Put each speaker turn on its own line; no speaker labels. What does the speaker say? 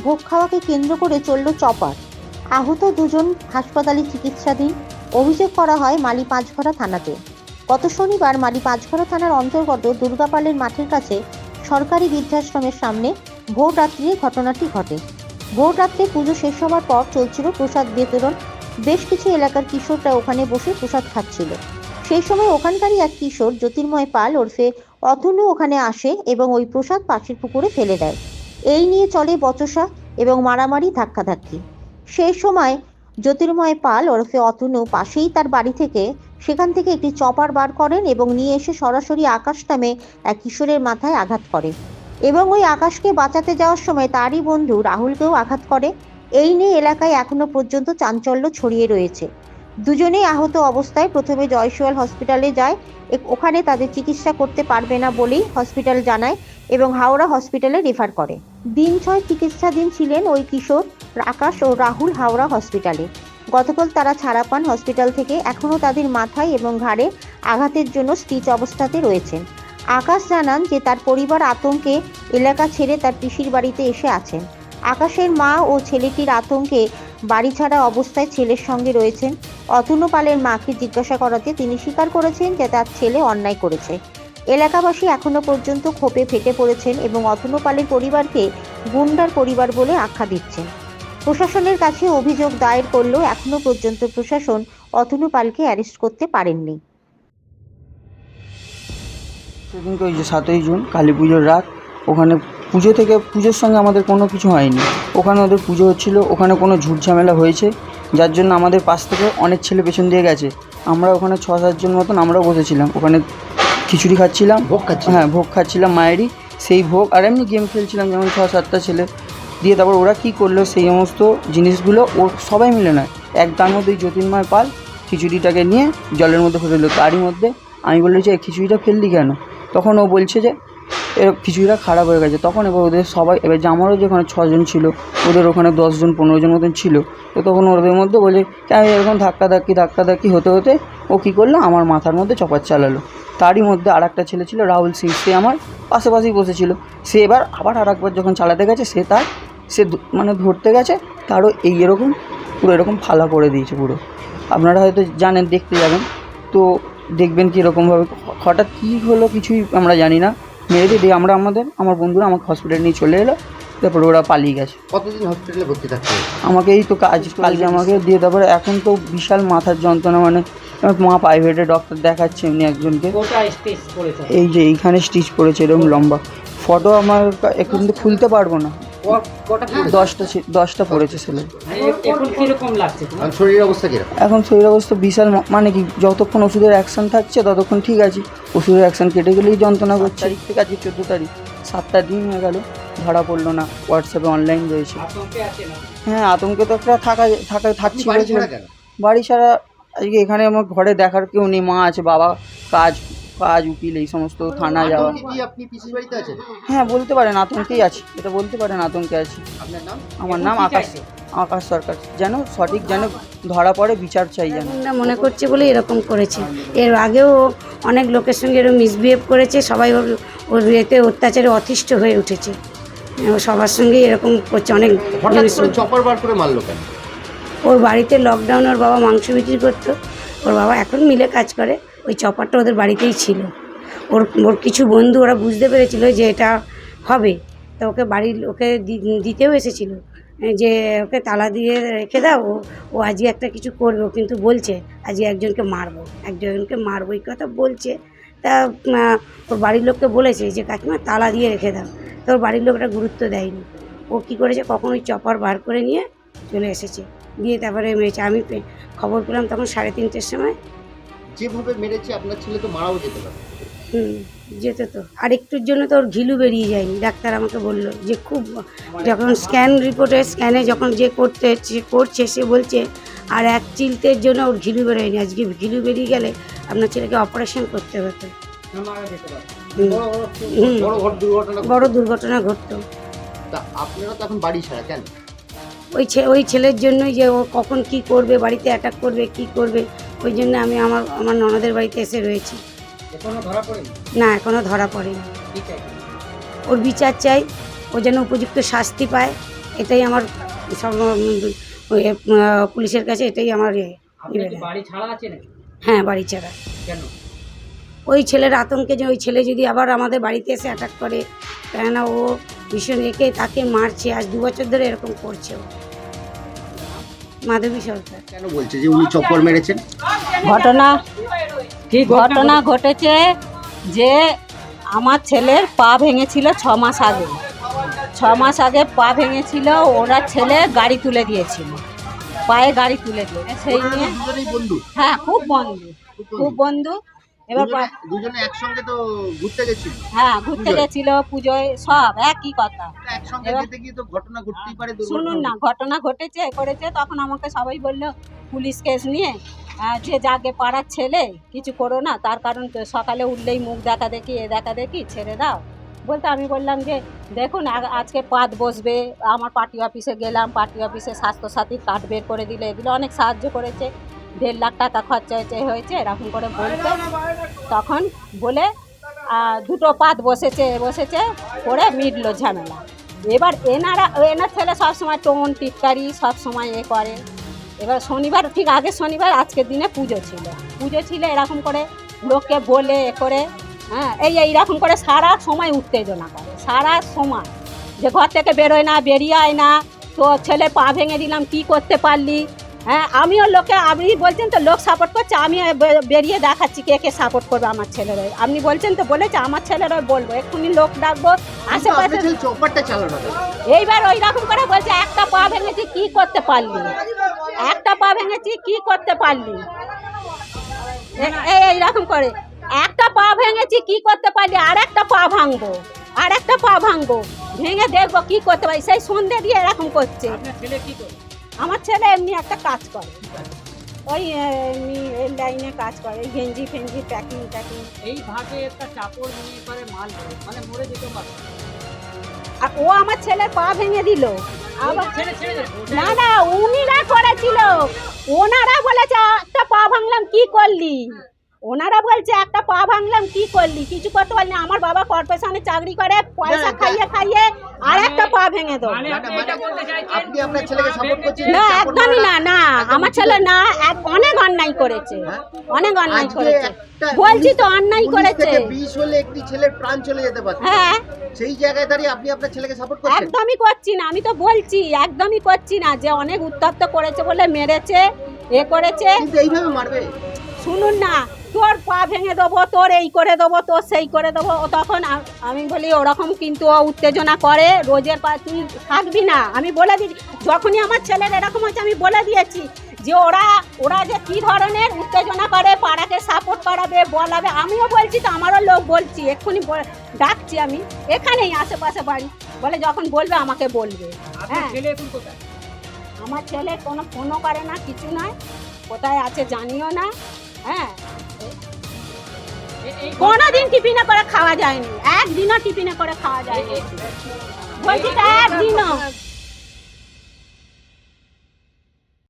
ভোগ খাওয়াকে কেন্দ্র করে চলল চপার। আহত দুজন হাসপাতালে চিকিৎসাধীন। অভিযোগ করা হয় মালি পাঁচঘড়া থানাতে। গত শনিবার মালি পাঁচঘড়া থানার অন্তর্গত দুর্গাপালের মাঠের কাছে সরকারি বৃদ্ধাশ্রমের সামনে ভোর রাত্রিরে ঘটনাটি ঘটে। ভোর রাত্রে পুজো শেষ হওয়ার পর চলছিল প্রসাদ বিতরণ। বেশ কিছু এলাকার কিশোররা ওখানে বসে প্রসাদ খাচ্ছিল। সেই সময় ওখানকারই এক কিশোর জ্যোতির্ময় পাল ওরফে অতনু ওখানে আসে এবং ওই প্রসাদ পাশের পুকুরে ফেলে দেয়। এই নিয়ে চলে বচসা এবং মারামারি ধাক্কাধাক্কি। সেই সময় জ্যোতির্ময় পাল ওরফে অতনু পাশেই তার বাড়ি থেকে সেখান থেকে একটি চপার বার করেন এবং নিয়ে এসে সরাসরি আকাশ নামে এক কিশোরের মাথায় আঘাত করে এবং ওই আকাশকে বাঁচাতে যাওয়ার সময় তারই বন্ধু রাহুলকেও আঘাত করে। এই নিয়ে এলাকায় এখনো পর্যন্ত চাঞ্চল্য ছড়িয়ে রয়েছে। দুজনেই আহত অবস্থায় প্রথমে জয়সওয়াল হসপিটালে যায়। ওখানে তাদের চিকিৎসা করতে পারবে না বলেই হসপিটাল জানায় এবং হাওড়া হসপিটালে রেফার করে। দিন 6 চিকিৎসাধীন ছিলেন ওই কিশোর আকাশ ও রাহুল হাওড়া হসপিটালে। গতকাল তারা ছাড়া পান হসপিটাল থেকে। এখনও তাদের মাথায় এবং ঘাড়ে আঘাতের জন্য স্টিচ অবস্থাতে রয়েছেন। আকাশ জানান যে তার পরিবার আতঙ্কে এলাকা ছেড়ে তার পিসির বাড়িতে এসে আছেন। আকাশের মা ও ছেলেটির আতঙ্কে বাড়ি ছাড়া অবস্থায় ছেলের সঙ্গে রয়েছেন। অতনু পালের মাকে জিজ্ঞাসা করাতে তিনি স্বীকার করেছেন যে তার ছেলে অন্যায় করেছে। এলাকাবাসী এখনো পর্যন্ত ক্ষোভে ফেটে পড়েছেন এবং অতনু পালের পরিবারকে গুন্ডার পরিবার বলে আখ্যা দিচ্ছেন। প্রশাসনের কাছে অভিযোগ দায়ের করলেও এখনো পর্যন্ত প্রশাসন অতনু পালকে অ্যারেস্ট করতে পারেননি।
সেদিনকে ওই যে 7ই জুন কালী পুজোর রাত, ওখানে পুজোর সঙ্গে আমাদের কোনো কিছু হয়নি। ওখানে ওদের পুজো হচ্ছিল, ওখানে কোনো ঝুট ঝামেলা হয়েছে, যার জন্য আমাদের পাশ থেকে অনেক ছেলে পেছন দিয়ে গেছে। আমরা ওখানে 6-7 জন মতন আমরাও বসেছিলাম, ওখানে খিচুড়ি খাচ্ছিলাম, ভোগ খাচ্ছিলাম মায়েরই সেই ভোগ, আর এমনি গেম খেলছিলাম যেমন 6-7টা ছেলে দিয়ে। তারপর ওরা কী করলো সেই সমস্ত জিনিসগুলো সবাই মিলে নয়, তার মধ্যে জ্যোতির্ময় পাল খিচুড়িটাকে নিয়ে জলের মধ্যে ফেলে দিল। তারই মধ্যে আমি বললাম যে খিচুড়িটা ফেললি কেন? তখন ও বলছে যে খিচুড়িটা খারাপ হয়ে গেছে। তখন এবার ওদের সবাই, এবার যে আমারও যেখানে 6 জন ছিল, ওদের ওখানে 10 জন 15 জন মতন ছিল। তো তখন ওদের মধ্যে বলে কেন এরকম ধাক্কাধাক্কি হতে হতে ও কী করলো, আমার মাথার মধ্যে চপার চালালো। তারই মধ্যে আর একটা ছেলে ছিল রাহুল সিং, সে আমার পাশাপাশি বসেছিল। সে এবার আবার আর একবার যখন চালাতে গেছে সে মানে ধরতে গেছে, তারও এরকম পুরো এরকম ফালা করে দিয়েছে পুরো। আপনারা হয়তো জানেন, দেখতে যাবেন তো দেখবেন কীরকমভাবে হঠাৎ কী হলো কিছুই আমরা জানি না। মেরে দিয়ে আমার বন্ধুরা আমাকে হসপিটালে নিয়ে চলে এলো, তারপরে ওরা পালিয়ে গেছে।
কতদিন হসপিটালে ভর্তি থাকতে হবে?
আমাকে এই তো কালকে আমাকে দিয়ে, তারপরে এখন তো বিশাল মাথার যন্ত্রণা, মানে মা প্রাইভেটে ডক্টর দেখাচ্ছে এমনি একজনকে। এই যে এইখানে স্টিচ পড়েছে এরকম লম্বা। ফটো আমার এখন তো খুলতে পারবো না। 10টা পড়েছে ছেলে।
এখন শরীরের অবস্থা কিরকম?
এখন শরীরের অবস্থা বিশাল, মানে কি যতক্ষণ ওষুধের অ্যাকশন থাকছে ততক্ষণ ঠিক আছে, ওষুধের অ্যাকশন কেটে গেলেই যন্ত্রণা করছে। ঠিক আছে 14 তারিখ 7টা দিন হয়ে গেল, ধরা পড়লো না। হোয়াটসঅ্যাপে অনলাইন রয়েছে। হ্যাঁ, আতঙ্কে তো একটা থাকছি। বাড়ি ছাড়া আজকে এখানে আমার ঘরে দেখার কেউ নেই, মা আছে, বাবা কাজ উকিল এই সমস্ত, থানা যাওয়া।
আপনি পিসির বাড়িতে আছেন?
হ্যাঁ, বলতে পারেন আতঙ্কেই আছি, এটা বলতে পারেন আতঙ্কে আছি।
আপনার নাম?
আমার নাম আকাশ সরকার। যেন সঠিক যেন ধরা পড়ে, বিচার চাই যেন।
মনে করছে বলে এরকম করেছে। এর আগেও অনেক লোকের সঙ্গে এরকম মিসবিহেভ করেছে, সবাই ওর এতে অত্যাচারে অতিষ্ঠ হয়ে উঠেছে। সবার সঙ্গে এরকম করছে। অনেক
চপার বার করে মারলো কেন?
ওর বাড়িতে লকডাউন, ওর বাবা মাংস বিক্রি করতো, ওর বাবা এখন মিলে কাজ করে, ওই চপারটা ওদের বাড়িতেই ছিল। ওর কিছু বন্ধু ওরা বুঝতে পেরেছিল যে এটা হবে, তো ওকে দিতেও এসেছিলো যে ওকে তালা দিয়ে রেখে দাও, ও আজকে একটা কিছু করবে। ও কিন্তু বলছে আজকে একজনকে মারবো এই কথা বলছে। তা ওর বাড়ির লোককে বলেছে যে কাকিমা তালা দিয়ে রেখে দাও, তো ওর বাড়ির লোকটা গুরুত্ব দেয়নি। ও কী করেছে, কখন ওই চপার বার করে নিয়ে চলে এসেছে, দিয়ে তারপরে মেরেছে। আমি খবর পেলাম তখন 3:30টার সময়।
যেভাবে মেরেছে আপনার ছেলে তো মারাও যেতে পারে।
যেতে তো, আর একটুর জন্য তো ওর ঘিলু বেরিয়ে যায়নি। ডাক্তার আমাকে বললো যে খুব, যখন স্ক্যানে যখন যে করছে সে বলছে আর 1 চিলতের জন্য ওর ঘিলু বেরোয়নি। আজকে ঘিলু বেরিয়ে গেলে আপনার ছেলেকে অপারেশন করতে হতো, বড় দুর্ঘটনা ঘটতো।
আপনারা তো এখন বাড়ি ছাড়া কেন?
ওই ছেলের জন্যই, যে ও কখন কি করবে, বাড়িতে অ্যাটাক করবে, কি করবে, ওই জন্য আমি আমার ননদের বাড়িতে এসে রয়েছি। না, এখনো ধরা পড়েনি। ওর বিচার চাই, ও যেন উপযুক্ত শাস্তি পায়, এটাই আমার সব পুলিশের কাছে এটাই আমার নিবেদন।
বাড়ি ছাড়া আছে নাকি?
হ্যাঁ, বাড়ি ছাড়া।
কেন?
ওই ছেলের আতঙ্কে যে ওই ছেলে যদি আবার আমাদের বাড়িতে এসে অ্যাটাক করে, কেননা ও ভীষণ একে তাকে মারছে, আজ 2 বছর ধরে এরকম করছে ও। মাধবী সরকার।
কেন বলছে যে উনি চপ্পর মেরেছেন?
ঘটনা ঘটেছে যে আমার ছেলের পা ভেঙেছিল 6 মাস আগে। 6 মাস আগে পা ভেঙেছিল, ওরা ছেলে গাড়ি তুলে দিয়েছিল, পায়ে গাড়ি তুলে দিয়ে সেই নিয়ে।
দুজনেই বন্ধু?
হ্যাঁ, খুব বন্ধু। এবার
দুজনে একসঙ্গে তো ঘুরতে গেছিল।
হ্যাঁ, ঘুরতে গেছিল, পুজোয়, সব একই কথা।
একসঙ্গে যেতে গিয়ে তো ঘটনা ঘটতেই পারে।
শুনুন না, ঘটনা ঘটেছে করেছে, তখন আমাকে সবাই বললো পুলিশ কেস নিয়ে যে যাকে পাড়ার ছেলে কিছু করো না, তার কারণ তো সকালে উঠলেই মুখ দেখা দেখি, এ দেখা দেখি, ছেড়ে দাও বলতে। আমি বললাম যে দেখুন আজকে পাত বসবে, আমার পার্টি অফিসে গেলাম, পার্টি অফিসে স্বাস্থ্যসাথীর কার্ড বের করে দিলে, এগুলো অনেক সাহায্য করেছে, 1.5 লাখ টাকা খরচা হয়েছে এরকম করে বলতে। তখন বলে 2টো পাত বসেছে করে মিটলো ঝামেলা। এবার এনার ছেলে সবসময় টোন টিটকারি সবসময় এ করে। এবার শনিবার, ঠিক আগের শনিবার আজকের দিনে পুজো ছিল, এরকম করে লোককে বলে এ করে, হ্যাঁ, এইরকম করে সারা সময় উত্তেজনা করে, সারা সময় যে ঘর থেকে বেরোয় না, বেরিয়ে আয় না, তো ছেলে পা ভেঙে দিলাম কি করতে পারলি। হ্যাঁ, আমিও আপনি বলছেন তো লোক সাপোর্ট করছে, আমি বেরিয়ে দেখাচ্ছি কে সাপোর্ট করবে আমার ছেলেরা। আপনি বলছেন তো, বলেছে আমার ছেলেরা বলবো, এক্ষুনি লোক ডাকবো আশেপাশে।
চপ্পরটা চালানো
এইবার ওই রকম করে বলছে একটা পা ভেঙেছি কি করতে পারলি, একটা পা ভেঙেছি কি করতে পারলি, এইরকম করে একটা পা ভেঙেছি কি করতে পারলি, আর একটা পা ভাঙবো, ভেঙে দেখবো কি করতে পারি। সেই সন্ধে দিয়ে এরকম করছে।
আপনার ছেলে কি করে?
আমার ছেলে এমনি একটা কাজ করে, ওই এমনি এই লাইনে কাজ করে, ওই গেঞ্জি ফেঞ্জি প্যাকিং।
এইভাবে একটা চাপড় নিয়ে করে মাল মানে মরে যেতে পারে।
আর ও আমার ছেলের পা ভেঙে দিল। আবার
ছেড়ে দে।
না, উনিরা করেছিল, ওনারা বলেছে একটা পা ভাঙলাম কি করলি, ওনারা বলছে একটা পা ভাঙলাম কি করলি, কিছু করতে পারলি না। আমার বাবা কর্পোরেশনে চাকরি করে, পয়সা খাইয়ে আর একটা পা ভেঙে দাও।
আপনি আপনার ছেলেকে সাপোর্ট করছেন?
না, একদমই না, আমার ছেলে না, অনেক অন্যায় করেছে, অনেক অন্যায় করেছে, বলছি তো অন্যায় করেছে।
20 হলে একটি ছেলের প্রাণ চলে যেতে পারে।
হ্যাঁ,
সেই জায়গায় দাঁড়িয়ে আপনি আপনার ছেলেকে সাপোর্ট করছেন?
একদমই করছি না, আমি তো বলছি একদমই করছি না, যে অনেক উত্তপ্ত করেছে বলে মেরেছে, এ করেছে।
কিন্তু এইভাবে মারবে?
শুনুন না, তোর পা ভেঙে দেবো, তোর এই করে দেবো, তোর সেই করে দেবো। ও তখন আমি বলি ওরকম কিন্তু ও উত্তেজনা করে, রোজের পা তুই থাকবি না। আমি বলে দিই, যখনই আমার ছেলের এরকম হচ্ছে আমি বলে দিয়েছি যে ওরা যে কী ধরনের উত্তেজনা করে, পাড়াকে সাপোর্ট করাবে, বলাবে। আমিও বলছি তো, আমারও লোক বলছি, এক্ষুনি ডাকছি আমি, এখানেই আশেপাশে বাড়ি, বলে যখন বলবে আমাকে বলবে। হ্যাঁ,
ছেলে এখন কোথায়?
আমার ছেলে কোনো ফোনও করে না, কিছু নয়, কোথায় আছে জানিও না। হ্যাঁ, কোনোদিন টিফিনে করে খাওয়া যায়নি, একদিনও টিফিনে করে খাওয়া যায়নি, বলছি তো একদিনও।